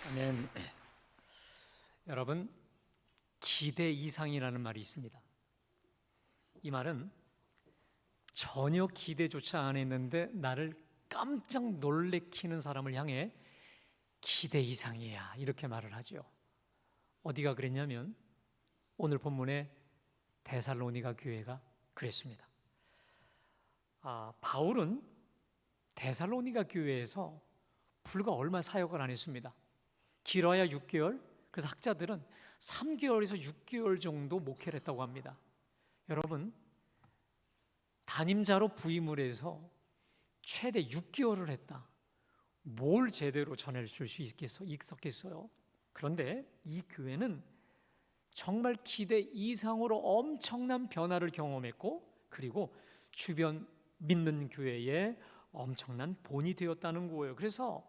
아멘. 여러분, 기대 이상이라는 말이 있습니다. 이 말은 전혀 기대조차 안 했는데 나를 깜짝 놀래키는 사람을 향해 기대 이상이야, 이렇게 말을 하죠. 어디가 그랬냐면 오늘 본문의 데살로니가 교회가 그랬습니다. 바울은 데살로니가 교회에서 불과 얼마 사역을 안 했습니다. 길어야 6개월, 그래서 학자들은 3개월에서 6개월 정도 목회를 했다고 합니다. 여러분, 담임자로 부임을 해서 최대 6개월을 했다. 뭘 제대로 전해줄 수 있었겠어요? 그런데 이 교회는 정말 기대 이상으로 엄청난 변화를 경험했고, 그리고 주변 믿는 교회에 엄청난 본이 되었다는 거예요. 그래서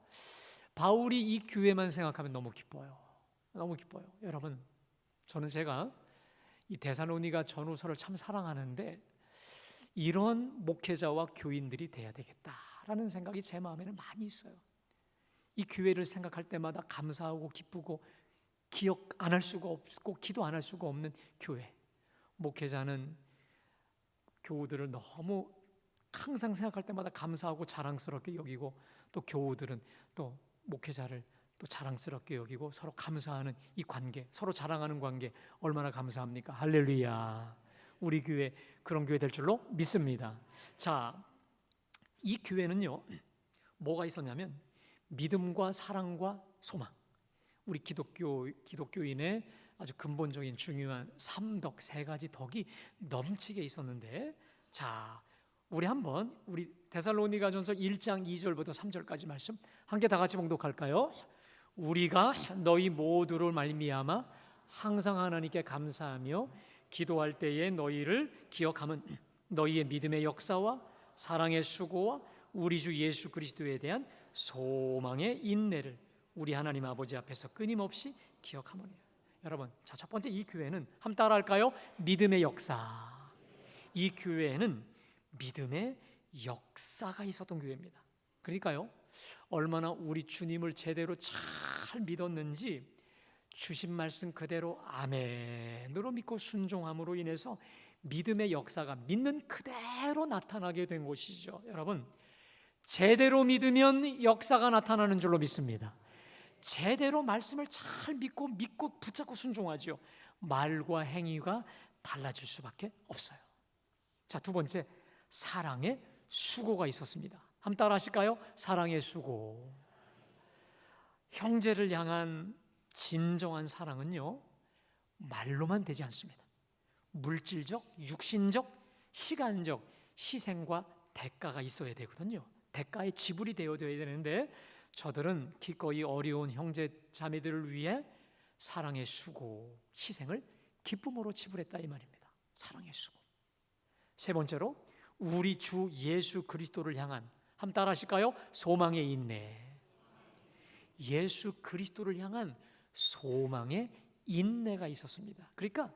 바울이 이 교회만 생각하면 너무 기뻐요. 너무 기뻐요. 여러분, 저는 제가 이 데살로니가 전후서를 참 사랑하는데 이런 목회자와 교인들이 돼야 되겠다라는 생각이 제 마음에는 많이 있어요. 이 교회를 생각할 때마다 감사하고 기쁘고 기억 안 할 수가 없고 기도 안 할 수가 없는 교회. 목회자는 교우들을 너무 항상 생각할 때마다 감사하고 자랑스럽게 여기고, 또 교우들은 또 목회자를 또 자랑스럽게 여기고 서로 감사하는 이 관계, 서로 자랑하는 관계, 얼마나 감사합니까? 할렐루야. 우리 교회 그런 교회 될 줄로 믿습니다. 자, 이 교회는요, 뭐가 있었냐면 믿음과 사랑과 소망, 우리 기독교인의 아주 근본적인 중요한 3덕, 3가지 덕이 넘치게 있었는데, 자, 우리 한번 우리 데살로니가전서 1장 2절부터 3절까지 말씀 함께 다 같이 봉독할까요? 우리가 너희 모두를 말미암아 항상 하나님께 감사하며 기도할 때에 너희를 기억함은 너희의 믿음의 역사와 사랑의 수고와 우리 주 예수 그리스도에 대한 소망의 인내를 우리 하나님 아버지 앞에서 끊임없이 기억하노니. 여러분, 자, 첫 번째, 이 교회는 한번 따라할까요? 믿음의 역사. 이 교회는 믿음의 역사가 있었던 교회입니다. 그러니까요, 얼마나 우리 주님을 제대로 잘 믿었는지 주신 말씀 그대로 아멘으로 믿고 순종함으로 인해서 믿음의 역사가 믿는 그대로 나타나게 된 것이죠. 여러분, 제대로 믿으면 역사가 나타나는 줄로 믿습니다. 제대로 말씀을 잘 믿고 붙잡고 순종하죠. 말과 행위가 달라질 수밖에 없어요. 자, 두 번째, 사랑의 수고가 있었습니다. 한번 따라 하실까요? 사랑의 수고. 형제를 향한 진정한 사랑은요, 말로만 되지 않습니다. 물질적, 육신적, 시간적 희생과 대가가 있어야 되거든요. 대가의 지불이 되어야 되는데, 저들은 기꺼이 어려운 형제 자매들을 위해 사랑의 수고, 희생을 기쁨으로 지불했다, 이 말입니다. 사랑의 수고. 세 번째로, 우리 주 예수 그리스도를 향한, 한번 따라 하실까요? 소망의 인내. 예수 그리스도를 향한 소망의 인내가 있었습니다. 그러니까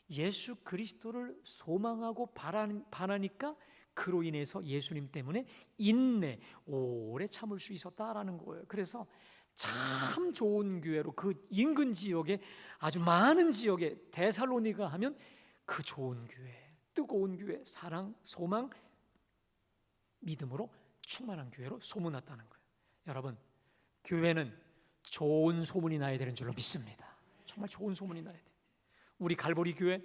예수 그리스도를 소망하고 바라니까 그로 인해서 예수님 때문에 인내, 오래 참을 수 있었다라는 거예요. 그래서 참 좋은 교회로, 그 인근 지역에, 아주 많은 지역에 데살로니가 하면 그 좋은 교회, 뜨거운 교회, 사랑, 소망, 믿음으로 충만한 교회로 소문났다는 거예요. 여러분, 교회는 좋은 소문이 나야 되는 줄로 믿습니다. 정말 좋은 소문이 나야 돼요. 우리 갈보리 교회,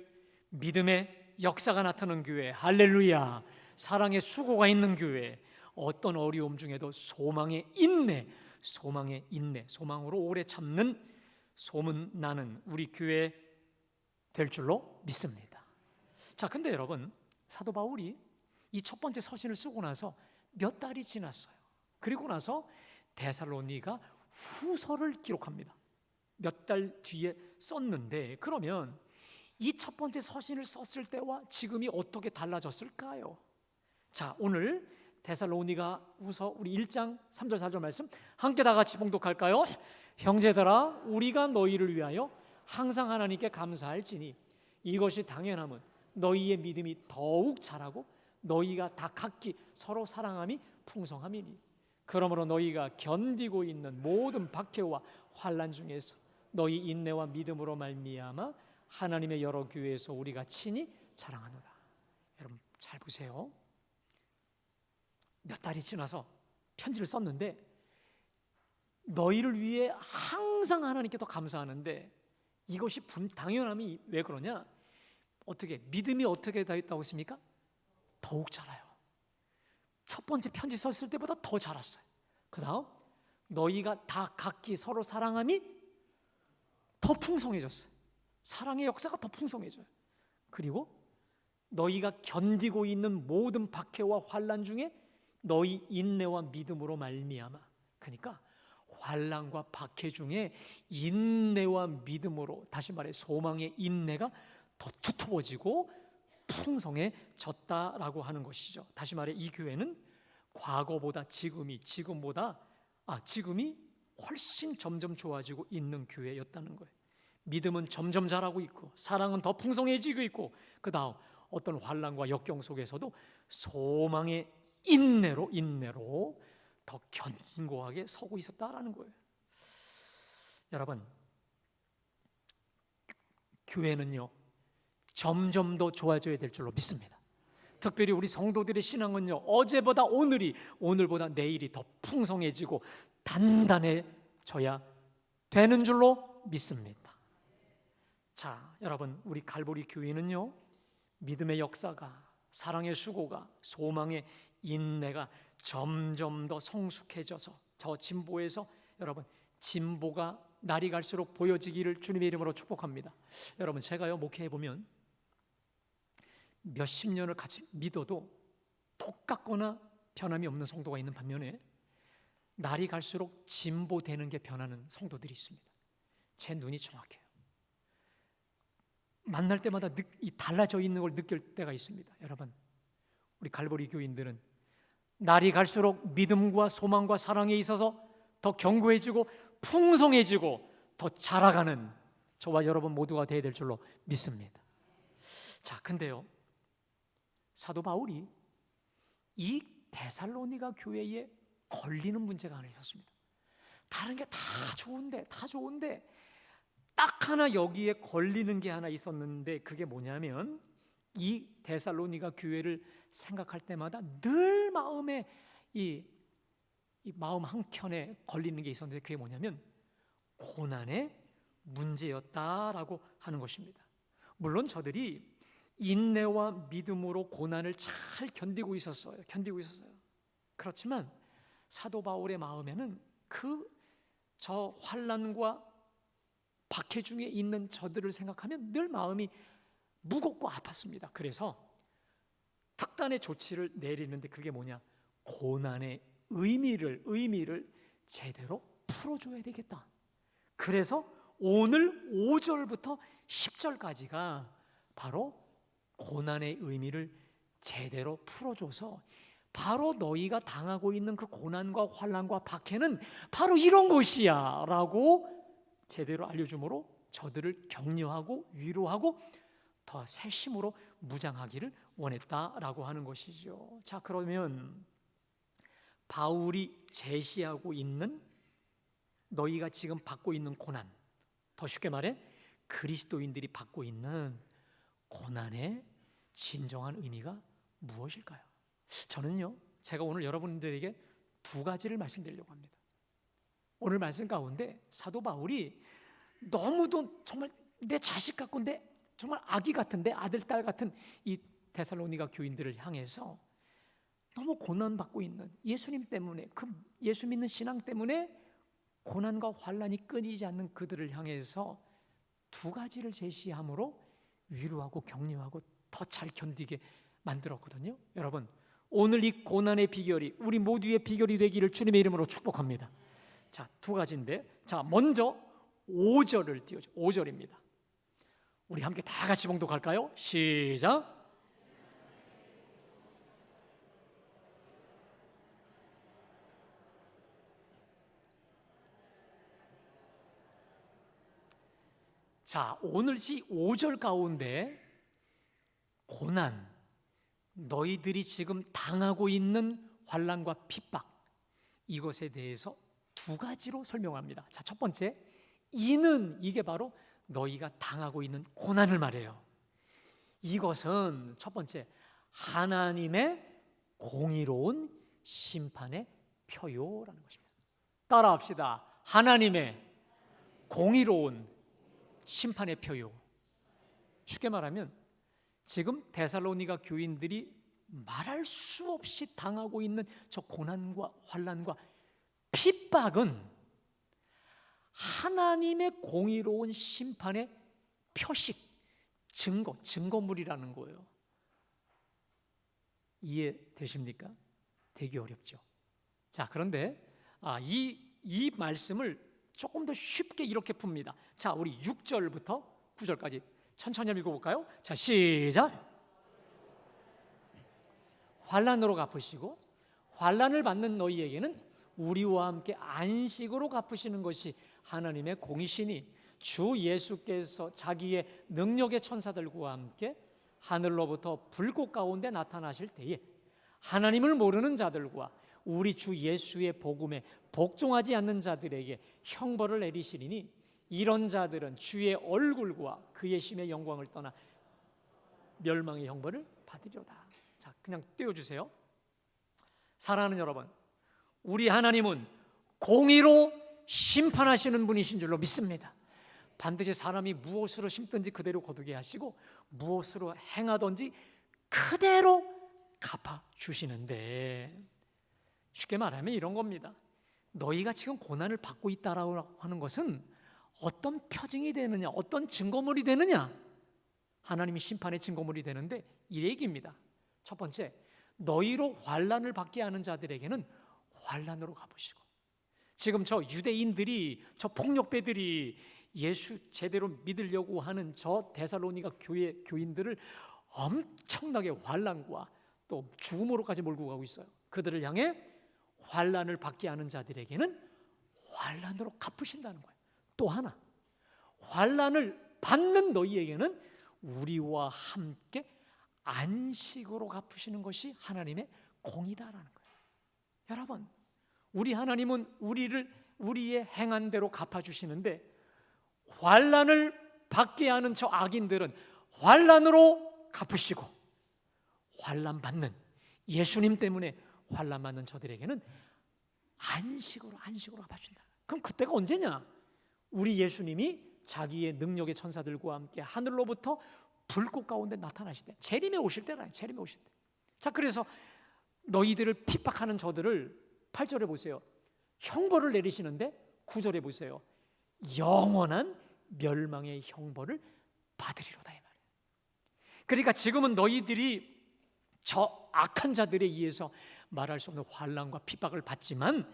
믿음의 역사가 나타나는 교회, 할렐루야. 사랑의 수고가 있는 교회, 어떤 어려움 중에도 소망의 인내, 소망으로 오래 참는 소문나는 우리 교회 될 줄로 믿습니다. 자, 근데 여러분, 사도 바울이 이 첫 번째 서신을 쓰고 나서 몇 달이 지났어요. 그리고 나서 데살로니가 후서를 기록합니다. 몇 달 뒤에 썼는데, 그러면 이 첫 번째 서신을 썼을 때와 지금이 어떻게 달라졌을까요? 자, 오늘 데살로니가 후서 우리 1장 3절 4절 말씀 함께 다 같이 봉독할까요? 형제들아, 우리가 너희를 위하여 항상 하나님께 감사할지니 이것이 당연함은 너희의 믿음이 더욱 자라고 너희가 다 각기 서로 사랑함이 풍성함이니. 그러므로 너희가 견디고 있는 모든 박해와 환난 중에서 너희 인내와 믿음으로 말미암아 하나님의 여러 교회에서 우리가 친히 자랑하노라. 여러분 잘 보세요. 몇 달이 지나서 편지를 썼는데 너희를 위해 항상 하나님께 더 감사하는데 이것이 당연함이 왜 그러냐? 어떻게 믿음이 어떻게 다 있다고 했습니까? 더욱 자라요. 첫 번째 편지 썼을 때보다 더 자랐어요. 그 다음 너희가 다 각기 서로 사랑함이 더 풍성해졌어요. 사랑의 역사가 더 풍성해져요. 그리고 너희가 견디고 있는 모든 박해와 환난 중에 너희 인내와 믿음으로 말미암아, 그러니까 환난과 박해 중에 인내와 믿음으로, 다시 말해 소망의 인내가 더 두터워지고 풍성해졌다라고 하는 것이죠. 다시 말해 이 교회는 과거보다 지금이 훨씬 점점 좋아지고 있는 교회였다는 거예요. 믿음은 점점 자라고 있고 사랑은 더 풍성해지고 있고 그 다음 어떤 환난과 역경 속에서도 소망의 인내로 더 견고하게 서고 있었다라는 거예요. 여러분, 교회는요 점점 더 좋아져야 될 줄로 믿습니다. 특별히 우리 성도들의 신앙은요 어제보다 오늘보다 내일이 더 풍성해지고 단단해져야 되는 줄로 믿습니다. 자, 여러분, 우리 갈보리 교회는요 믿음의 역사가, 사랑의 수고가, 소망의 인내가 점점 더 성숙해져서 저 진보에서 여러분 진보가 날이 갈수록 보여지기를 주님의 이름으로 축복합니다. 여러분, 제가요 목회해 보면 몇십 년을 같이 믿어도 똑같거나 변함이 없는 성도가 있는 반면에 날이 갈수록 진보되는 게 변하는 성도들이 있습니다. 제 눈이 정확해요. 만날 때마다 달라져 있는 걸 느낄 때가 있습니다. 여러분, 우리 갈보리 교인들은 날이 갈수록 믿음과 소망과 사랑에 있어서 더 견고해지고 풍성해지고 더 자라가는 저와 여러분 모두가 되어야 될 줄로 믿습니다. 자, 근데요 사도 바울이 이 데살로니가 교회에 걸리는 문제가 하나 있었습니다. 다른 게 다 좋은데 딱 하나 여기에 걸리는 게 하나 있었는데 그게 뭐냐면 이 데살로니가 교회를 생각할 때마다 늘 마음에 이 마음 한켠에 걸리는 게 있었는데 그게 뭐냐면 고난의 문제였다라고 하는 것입니다. 물론 저들이 인내와 믿음으로 고난을 잘 견디고 있었어요. 그렇지만 사도 바울의 마음에는 저 환난과 박해 중에 있는 저들을 생각하면 늘 마음이 무겁고 아팠습니다. 그래서 특단의 조치를 내리는데 그게 뭐냐? 고난의 의미를 제대로 풀어줘야 되겠다. 그래서 오늘 5절부터 10절까지가 바로 고난의 의미를 제대로 풀어줘서 바로 너희가 당하고 있는 그 고난과 환난과 박해는 바로 이런 것이야 라고 제대로 알려주므로 저들을 격려하고 위로하고 더 새 힘으로 무장하기를 원했다라고 하는 것이죠. 자, 그러면 바울이 제시하고 있는 너희가 지금 받고 있는 고난, 더 쉽게 말해 그리스도인들이 받고 있는 고난의 진정한 의미가 무엇일까요? 저는요 제가 오늘 여러분들에게 두 가지를 말씀드리려고 합니다. 오늘 말씀 가운데 사도 바울이 너무도 정말 내 자식 같고 정말 아기 같은 내 아들 딸 같은 이 데살로니가 교인들을 향해서 너무 고난받고 있는 예수님 때문에 그 예수 믿는 신앙 때문에 고난과 환난이 끊이지 않는 그들을 향해서 두 가지를 제시함으로 위로하고 격려하고 더 잘 견디게 만들었거든요. 여러분, 오늘 이 고난의 비결이 우리 모두의 비결이 되기를 주님의 이름으로 축복합니다. 자, 두 가지인데, 자, 먼저 5절을 띄워줘. 5절입니다. 우리 함께 다 같이 봉독할까요? 시작. 자, 오늘 이 5절 가운데 너희들이 지금 당하고 있는 환난과 핍박, 이것에 대해서 두 가지로 설명합니다. 자, 첫 번째, 이는 이게 바로 너희가 당하고 있는 고난을 말해요. 이것은 첫 번째, 하나님의 공의로운 심판의 표요라는 것입니다. 따라합시다. 하나님의 공의로운 심판의 표요. 쉽게 말하면 지금 데살로니가 교인들이 말할 수 없이 당하고 있는 저 고난과 환난과 핍박은 하나님의 공의로운 심판의 표식, 증거물이라는 거예요. 이해되십니까? 되게 어렵죠. 자, 그런데 이 말씀을 조금 더 쉽게 이렇게 풉니다. 자, 우리 6절부터 9절까지 천천히 읽어볼까요? 자, 시작. 환난으로 갚으시고 환난을 받는 너희에게는 우리와 함께 안식으로 갚으시는 것이 하나님의 공이시니 주 예수께서 자기의 능력의 천사들과 함께 하늘로부터 불꽃 가운데 나타나실 때에 하나님을 모르는 자들과 우리 주 예수의 복음에 복종하지 않는 자들에게 형벌을 내리시리니 이런 자들은 주의 얼굴과 그의 심의 영광을 떠나 멸망의 형벌을 받으리로다. 자, 그냥 띄워주세요. 사랑하는 여러분, 우리 하나님은 공의로 심판하시는 분이신 줄로 믿습니다. 반드시 사람이 무엇으로 심든지 그대로 거두게 하시고 무엇으로 행하든지 그대로 갚아주시는데, 쉽게 말하면 이런 겁니다. 너희가 지금 고난을 받고 있다라고 하는 것은 어떤 표징이 되느냐, 어떤 증거물이 되느냐, 하나님이 심판의 증거물이 되는데 이 얘기입니다. 첫 번째, 너희로 환난을 받게 하는 자들에게는 환난으로 갚으시고, 지금 저 유대인들이, 저 폭력배들이 예수 제대로 믿으려고 하는 저 데살로니가 교회 교인들을 엄청나게 환난과 또 죽음으로까지 몰고 가고 있어요. 그들을 향해 환난을 받게 하는 자들에게는 환난으로 갚으신다는 거예요. 또 하나, 환난을 받는 너희에게는 우리와 함께 안식으로 갚으시는 것이 하나님의 공이다라는 거예요. 여러분, 우리 하나님은 우리의 행한 대로 갚아주시는데 환난을 받게 하는 저 악인들은 환난으로 갚으시고 환난 받는, 예수님 때문에 환난 받는 저들에게는 안식으로 갚아준다. 그럼 그때가 언제냐? 우리 예수님이 자기의 능력의 천사들과 함께 하늘로부터 불꽃 가운데 나타나실 때, 재림에 오실 때라니, 재림에 오실 때. 자, 그래서 너희들을 핍박하는 저들을 8절에 보세요. 형벌을 내리시는데 9절에 보세요. 영원한 멸망의 형벌을 받으리로다, 이 말이에요. 그러니까 지금은 너희들이 저 악한 자들에 의해서 말할 수 없는 환난과 핍박을 받지만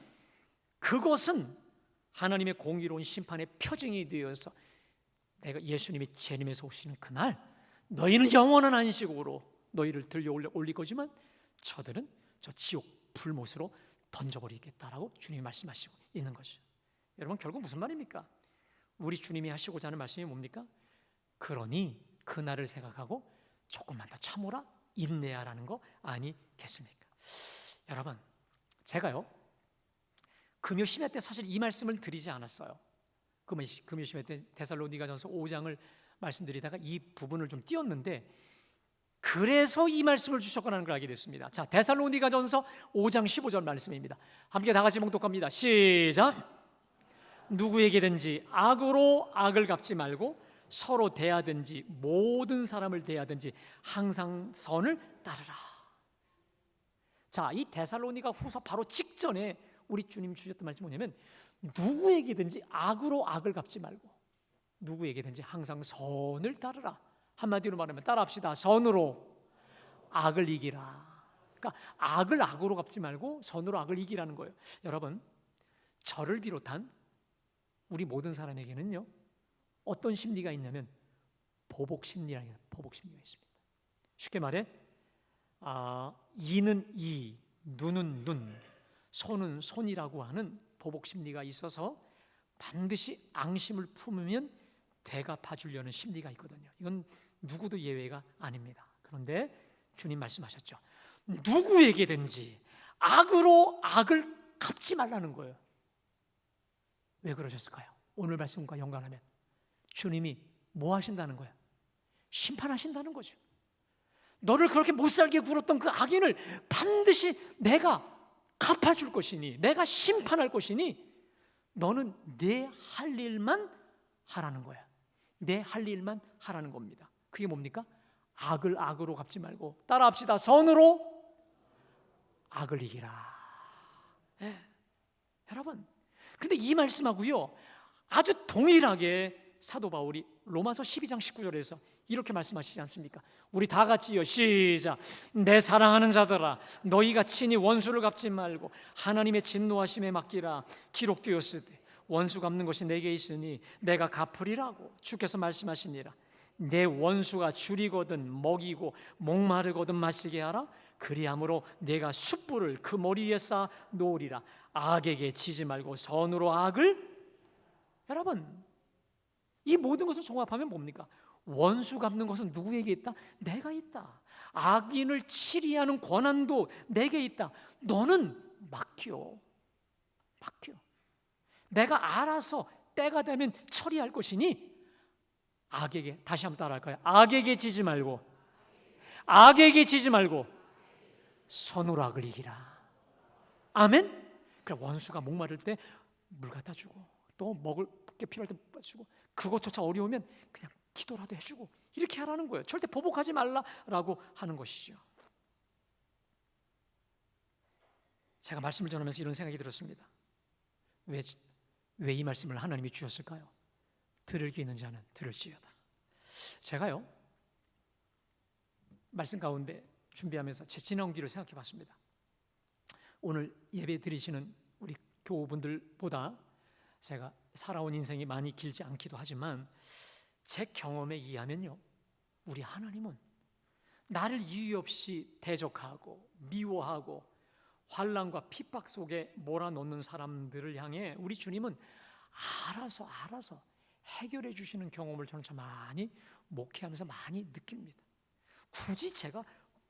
그것은 하나님의 공의로운 심판의 표징이 되어서 내가 예수님이 재림에서 오시는 그날 너희는 영원한 안식으로 너희를 들려 올릴 거지만 저들은 저 지옥 불못으로 던져버리겠다라고 주님이 말씀하시고 있는 거죠. 여러분, 결국 무슨 말입니까? 우리 주님이 하시고자 하는 말씀이 뭡니까? 그러니 그날을 생각하고 조금만 더 참으라, 인내하라는 거 아니겠습니까? 여러분, 제가요 금요심야 때 사실 이 말씀을 드리지 않았어요. 금요심야 때 데살로니가전서 5장을 말씀드리다가 이 부분을 좀 띄웠는데, 그래서 이 말씀을 주셨구나 하는 걸 알게 됐습니다. 자, 데살로니가전서 5장 15절 말씀입니다. 함께 다 같이 봉독합니다. 시작. 누구에게든지 악으로 악을 갚지 말고 서로 대하든지 모든 사람을 대하든지 항상 선을 따르라. 자, 이 데살로니가 후서 바로 직전에 우리 주님 주셨던 말씀이 뭐냐면 누구에게든지 악으로 악을 갚지 말고 누구에게든지 항상 선을 따르라. 한마디로 말하면 따라합시다. 선으로 악을 이기라. 그러니까 악을 악으로 갚지 말고 선으로 악을 이기라는 거예요. 여러분, 저를 비롯한 우리 모든 사람에게는요 어떤 심리가 있냐면 보복 심리라는 보복 심리가 있습니다. 쉽게 말해 이는 이, 눈은 눈, 손은 손이라고 하는 보복 심리가 있어서 반드시 앙심을 품으면 되갚아주려는 심리가 있거든요. 이건 누구도 예외가 아닙니다. 그런데 주님 말씀하셨죠. 누구에게든지 악으로 악을 갚지 말라는 거예요. 왜 그러셨을까요? 오늘 말씀과 연관하면 주님이 뭐 하신다는 거예요? 심판하신다는 거죠. 너를 그렇게 못살게 굴었던 그 악인을 반드시 내가 갚아줄 것이니, 내가 심판할 것이니 너는 내 할 일만 하라는 거야. 내 할 일만 하라는 겁니다. 그게 뭡니까? 악을 악으로 갚지 말고 따라합시다. 선으로 악을 이기라. 네. 여러분, 근데 이 말씀하고요 아주 동일하게 사도 바울이 로마서 12장 19절에서 이렇게 말씀하시지 않습니까? 우리 다 같이요, 시작. 내 사랑하는 자들아, 너희가 친히 원수를 갚지 말고 하나님의 진노하심에 맡기라. 기록되었으되 원수 갚는 것이 내게 있으니 내가 갚으리라고 주께서 말씀하시니라. 내 원수가 줄이거든 먹이고 목마르거든 마시게 하라. 그리함으로 내가 숯불을 그 머리 위에 쌓아 놓으리라. 악에게 지지 말고 선으로 악을. 여러분, 이 모든 것을 종합하면 뭡니까? 원수 갚는 것은 누구에게 있다? 내가 있다. 악인을 치리하는 권한도 내게 있다. 너는 맡겨. 내가 알아서 때가 되면 처리할 것이니 악에게, 다시 한번 따라할까요? 악에게 지지 말고 선으로 악을 이기라. 아멘? 그래, 원수가 목마를 때 물 갖다 주고 또 먹을 게 필요할 때 주고 그것조차 어려우면 그냥 기도라도 해주고 이렇게 하라는 거예요. 절대 보복하지 말라라고 하는 것이죠. 제가 말씀을 전하면서 이런 생각이 들었습니다. 왜 이 말씀을 하나님이 주셨을까요? 들을 귀 있는 자는 들을지어다. 제가요 말씀 가운데 준비하면서 제 지나온 길을 생각해 봤습니다. 오늘 예배 드리시는 우리 교우분들보다 제가 살아온 인생이 많이 길지 않기도 하지만 제 경험에 의하면요, 우리 하나님은 나를 이유 없이 대적하고 미워하고 환난과 핍박 속에 몰아넣는 사람들을 향해 우리 주님은 알아서 해결해 주시는 경험을 저는 참 많이 목회하면서 많이 느낍니다. 굳이 제가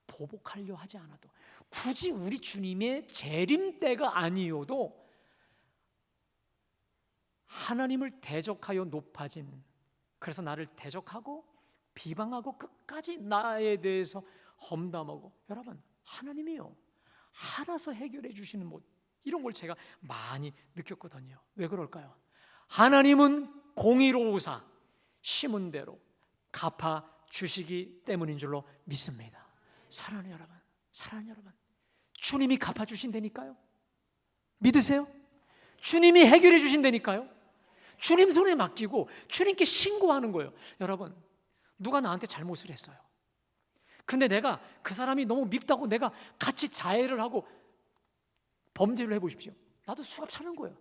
보복하려 하지 않아도, 굳이 우리 주님의 재림때가 아니어도 하나님을 대적하여 높아진, 그래서 나를 대적하고 비방하고 끝까지 나에 대해서 험담하고, 여러분, 하나님이요 알아서 해결해 주시는 것, 이런 걸 제가 많이 느꼈거든요. 왜 그럴까요? 하나님은 공의로우사 심은 대로 갚아 주시기 때문인 줄로 믿습니다. 사랑하는 여러분, 주님이 갚아 주신다니까요. 믿으세요? 주님이 해결해 주신다니까요. 주님 손에 맡기고 주님께 신고하는 거예요. 여러분, 누가 나한테 잘못을 했어요. 근데 내가 그 사람이 너무 밉다고 내가 같이 자해를 하고 범죄를 해보십시오. 나도 수갑 차는 거예요.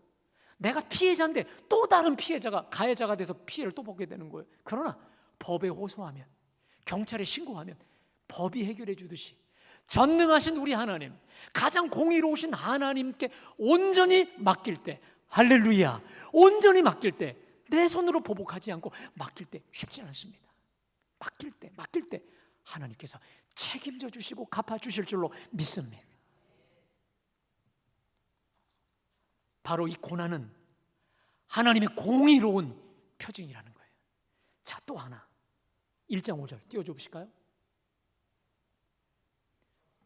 내가 피해자인데 또 다른 피해자가 가해자가 돼서 피해를 또 보게 되는 거예요. 그러나 법에 호소하면, 경찰에 신고하면 법이 해결해 주듯이 전능하신 우리 하나님, 가장 공의로우신 하나님께 온전히 맡길 때, 할렐루야, 온전히 맡길 때, 내 손으로 보복하지 않고 맡길 때 쉽지 않습니다. 맡길 때 하나님께서 책임져 주시고 갚아 주실 줄로 믿습니다. 바로 이 고난은 하나님의 공의로운 표징이라는 거예요. 자, 또 하나 1장 5절 띄워줘 보실까요?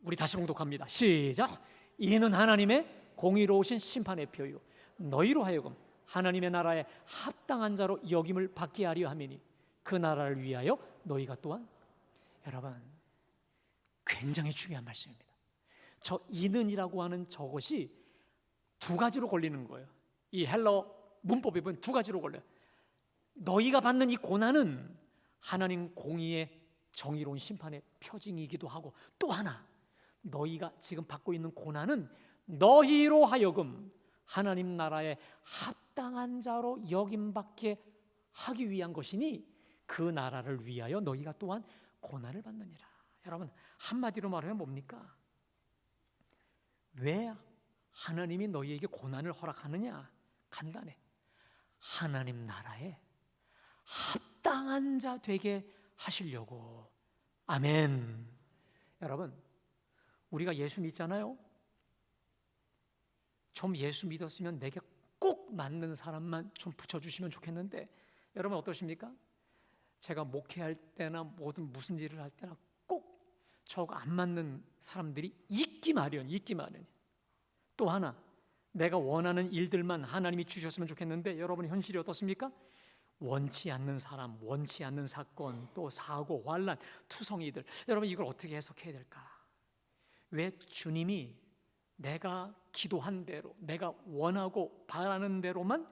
우리 다시 봉독합니다. 시작. 이는 하나님의 공의로우신 심판의 표요 너희로 하여금 하나님의 나라에 합당한 자로 여김을 받게 하려 함이니 그 나라를 위하여 너희가 또한. 여러분, 굉장히 중요한 말씀입니다. 저 이는이라고 하는 저것이 두 가지로 걸리는 거예요. 이 헬러 문법에 보면 두 가지로 걸려요. 너희가 받는 이 고난은 하나님 공의의 정의로운 심판의 표징이기도 하고, 또 하나, 너희가 지금 받고 있는 고난은 너희로 하여금 하나님 나라에 합당한 자로 여김받게 하기 위한 것이니 그 나라를 위하여 너희가 또한 고난을 받느니라. 여러분, 한마디로 말하면 뭡니까? 왜 하나님이 너희에게 고난을 허락하느냐? 간단해. 하나님 나라에 합당한 자 되게 하시려고. 아멘. 여러분, 우리가 예수 믿잖아요. 좀 예수 믿었으면 내게 꼭 맞는 사람만 좀 붙여주시면 좋겠는데, 여러분 어떠십니까? 제가 목회할 때나 무슨 일을 할 때나 꼭 저거 안 맞는 사람들이 있기 마련. 또 하나, 내가 원하는 일들만 하나님이 주셨으면 좋겠는데, 여러분의 현실이 어떻습니까? 원치 않는 사람, 원치 않는 사건, 또 사고, 환난, 투성이들. 여러분 이걸 어떻게 해석해야 될까? 왜 주님이 내가 기도한 대로, 내가 원하고 바라는 대로만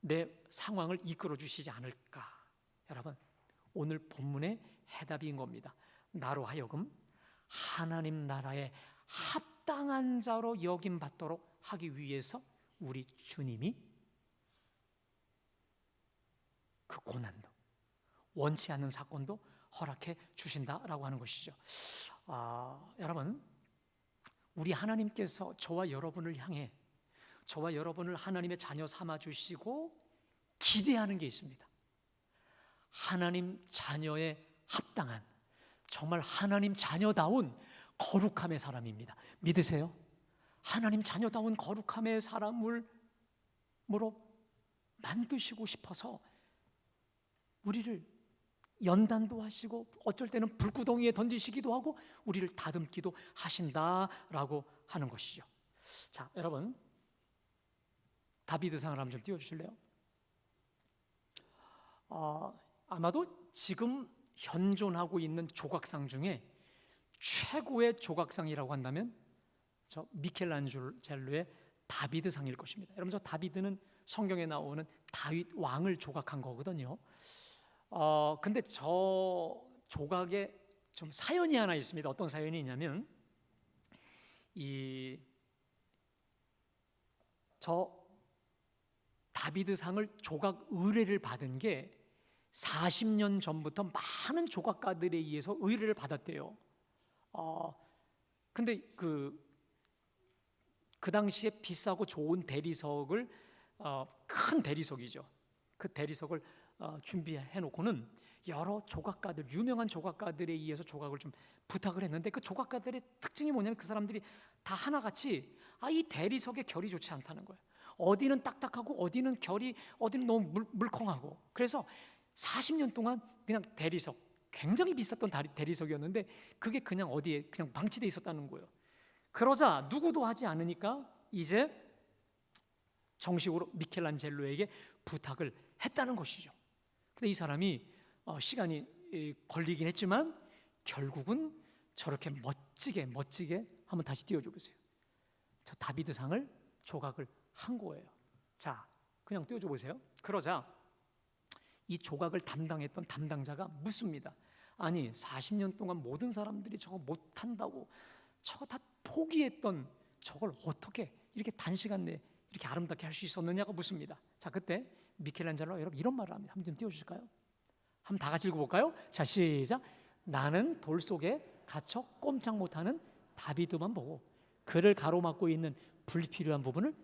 내 상황을 이끌어 주시지 않을까? 여러분, 오늘 본문의 해답인 겁니다. 나로 하여금 하나님 나라에 합당한 자로 여김받도록 하기 위해서 우리 주님이 그 고난도, 원치 않는 사건도 허락해 주신다라고 하는 것이죠. 여러분, 우리 하나님께서 저와 여러분을 향해, 저와 여러분을 하나님의 자녀 삼아 주시고 기대하는 게 있습니다. 하나님 자녀에 합당한, 정말 하나님 자녀다운 거룩함의 사람입니다. 믿으세요? 하나님 자녀다운 거룩함의 사람으로 만드시고 싶어서 우리를 연단도 하시고 어쩔 때는 불구덩이에 던지시기도 하고 우리를 다듬기도 하신다라고 하는 것이죠. 자, 여러분, 다비드상을 한번 좀 띄워주실래요? 아마도 지금 현존하고 있는 조각상 중에 최고의 조각상이라고 한다면 저 미켈란젤로의 다비드상일 것입니다. 여러분, 저 다비드는 성경에 나오는 다윗 왕을 조각한 거거든요. 근데 저 조각에 좀 사연이 하나 있습니다. 어떤 사연이 있냐면, 저 다비드상을 조각 의뢰를 받은 게 40년 전부터 많은 조각가들에 의해서 의뢰를 받았대요. 근데 그 당시에 비싸고 좋은 대리석을, 큰 대리석이죠. 그 대리석을 준비해 놓고는 여러 조각가들, 유명한 조각가들에 의해서 조각을 좀 부탁을 했는데, 그 조각가들의 특징이 뭐냐면 그 사람들이 다 하나같이 이 대리석의 결이 좋지 않다는 거예요. 어디는 딱딱하고 어디는 결이, 어디는 너무 물컹하고. 그래서 40년 동안 그냥 대리석, 굉장히 비쌌던 대리석이었는데 그게 그냥 어디에 그냥 방치돼 있었다는 거예요. 그러자 누구도 하지 않으니까 이제 정식으로 미켈란젤로에게 부탁을 했다는 것이죠. 근데 이 사람이 시간이 걸리긴 했지만 결국은 저렇게 멋지게 한번 다시 띄워줘 보세요. 저 다비드상을 조각을 한 거예요. 자, 그냥 띄워줘 보세요. 그러자 이 조각을 담당했던 담당자가 묻습니다. 아니, 40년 동안 모든 사람들이 저거 못한다고 저거 다 포기했던 저걸 어떻게 이렇게 단시간 내에 이렇게 아름답게 할 수 있었느냐고 묻습니다. 자, 그때 미켈란젤로 여러분 이런 말을 합니다. 한번 좀 띄워주실까요? 한번 다 같이 읽어볼까요? 자, 시작. 나는 돌 속에 갇혀 꼼짝 못하는 다비드만 보고 그를 가로막고 있는 불필요한 부분을.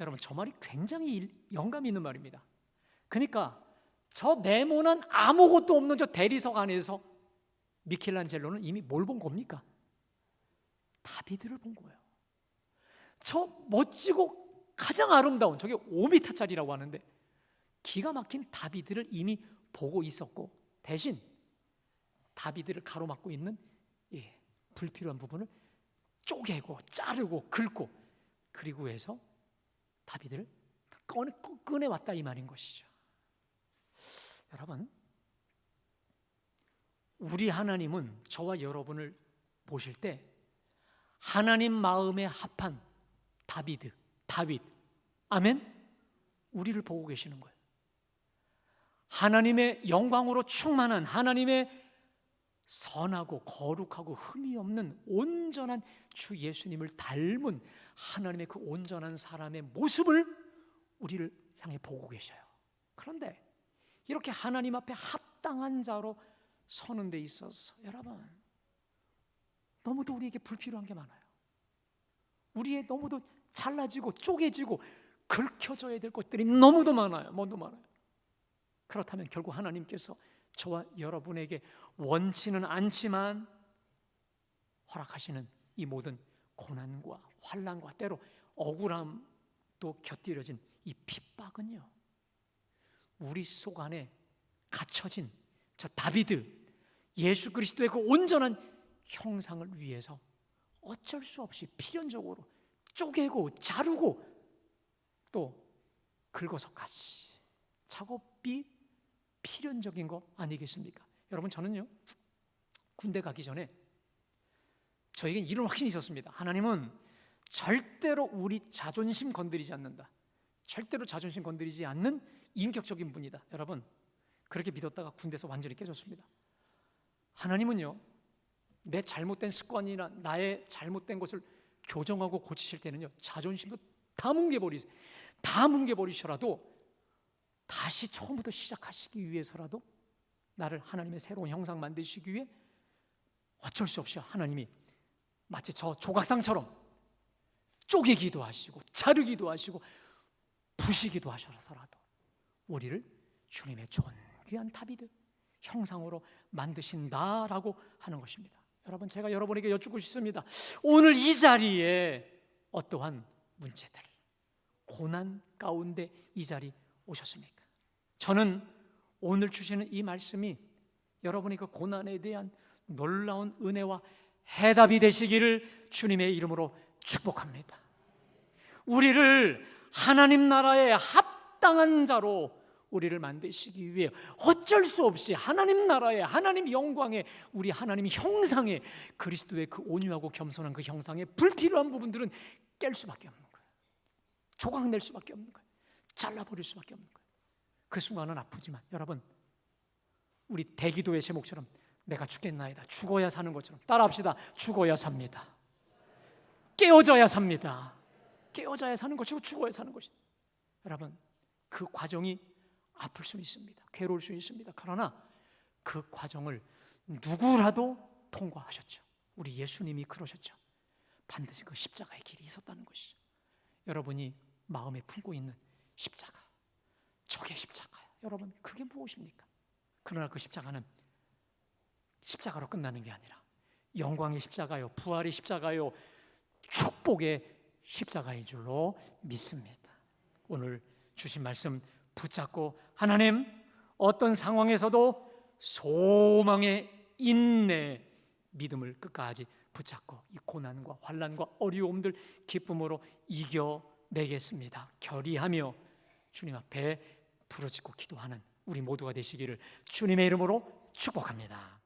여러분, 저 말이 굉장히 영감이 있는 말입니다. 그러니까 저 네모난 아무것도 없는 저 대리석 안에서 미켈란젤로는 이미 뭘 본 겁니까? 다비드를 본 거예요. 저 멋지고 가장 아름다운, 저게 5m짜리라고 하는데 기가 막힌 다비드를 이미 보고 있었고, 대신 다비드를 가로막고 있는 불필요한 부분을 쪼개고 자르고 긁고, 그리고 해서 다비드를 꺼내왔다 이 말인 것이죠. 여러분, 우리 하나님은 저와 여러분을 보실 때 하나님 마음에 합한 다윗, 아멘? 우리를 보고 계시는 거예요. 하나님의 영광으로 충만한, 하나님의 선하고 거룩하고 흠이 없는 온전한 주 예수님을 닮은 하나님의 그 온전한 사람의 모습을 우리를 향해 보고 계셔요. 그런데 이렇게 하나님 앞에 합당한 자로 서는 데 있어서 여러분, 너무도 우리에게 불필요한 게 많아요. 우리의 너무도 잘라지고 쪼개지고 긁혀져야 될 것들이 너무도 많아요. 그렇다면 결국 하나님께서 저와 여러분에게 원치는 않지만 허락하시는 이 모든 고난과 환난과 때로 억울함도 곁들여진 이 핍박은요, 우리 속 안에 갇혀진 저 다비드, 예수 그리스도의 그 온전한 형상을 위해서 어쩔 수 없이 필연적으로 쪼개고 자르고 또 긁어서 같이 작업이 필연적인 거 아니겠습니까? 여러분, 저는요 군대 가기 전에 저에겐 이런 확신이 있었습니다. 하나님은 절대로 우리 자존심 건드리지 않는다. 절대로 자존심 건드리지 않는 인격적인 분이다. 여러분, 그렇게 믿었다가 군대에서 완전히 깨졌습니다. 하나님은요, 내 잘못된 습관이나 나의 잘못된 것을 교정하고 고치실 때는요, 자존심도 다 뭉개버리셔라도 다시 처음부터 시작하시기 위해서라도 나를 하나님의 새로운 형상 만드시기 위해 어쩔 수 없이 하나님이 마치 저 조각상처럼 쪼개기도 하시고 자르기도 하시고 부시기도 하셔서라도 우리를 주님의 존귀한 다비드 형상으로 만드신다라고 하는 것입니다. 여러분, 제가 여러분에게 여쭙고 싶습니다. 오늘 이 자리에 어떠한 문제들, 고난 가운데 이 자리 오셨습니까? 저는 오늘 주시는 이 말씀이 여러분의 그 고난에 대한 놀라운 은혜와 해답이 되시기를 주님의 이름으로 축복합니다. 우리를 하나님 나라에 합당한 자로 우리를 만드시기 위해 어쩔 수 없이 하나님 나라에, 하나님 영광에, 우리 하나님 형상에, 그리스도의 그 온유하고 겸손한 그 형상에 불필요한 부분들은 깰 수밖에 없는 거예요. 조각낼 수밖에 없는 거예요. 잘라버릴 수밖에 없는 거예요. 그 순간은 아프지만 여러분, 우리 대기도의 제목처럼 내가 죽겠나이다, 죽어야 사는 것처럼 따라합시다. 죽어야 삽니다. 깨어져야 삽니다. 깨어져야 사는 것이고 죽어야 사는 것이. 여러분, 그 과정이 아플 수 있습니다. 괴로울 수 있습니다. 그러나 그 과정을 누구라도 통과하셨죠. 우리 예수님이 그러셨죠. 반드시 그 십자가의 길이 있었다는 것이죠. 여러분이 마음에 품고 있는 십자가, 적의 십자가요. 여러분, 그게 무엇입니까? 그러나 그 십자가는 십자가로 끝나는 게 아니라 영광의 십자가요, 부활의 십자가요, 축복의 십자가인 줄로 믿습니다. 오늘 주신 말씀 붙잡고 하나님, 어떤 상황에서도 소망의 인내, 믿음을 끝까지 붙잡고 이 고난과 환난과 어려움들 기쁨으로 이겨내겠습니다. 결의하며 주님 앞에 부르짖고 기도하는 우리 모두가 되시기를 주님의 이름으로 축복합니다.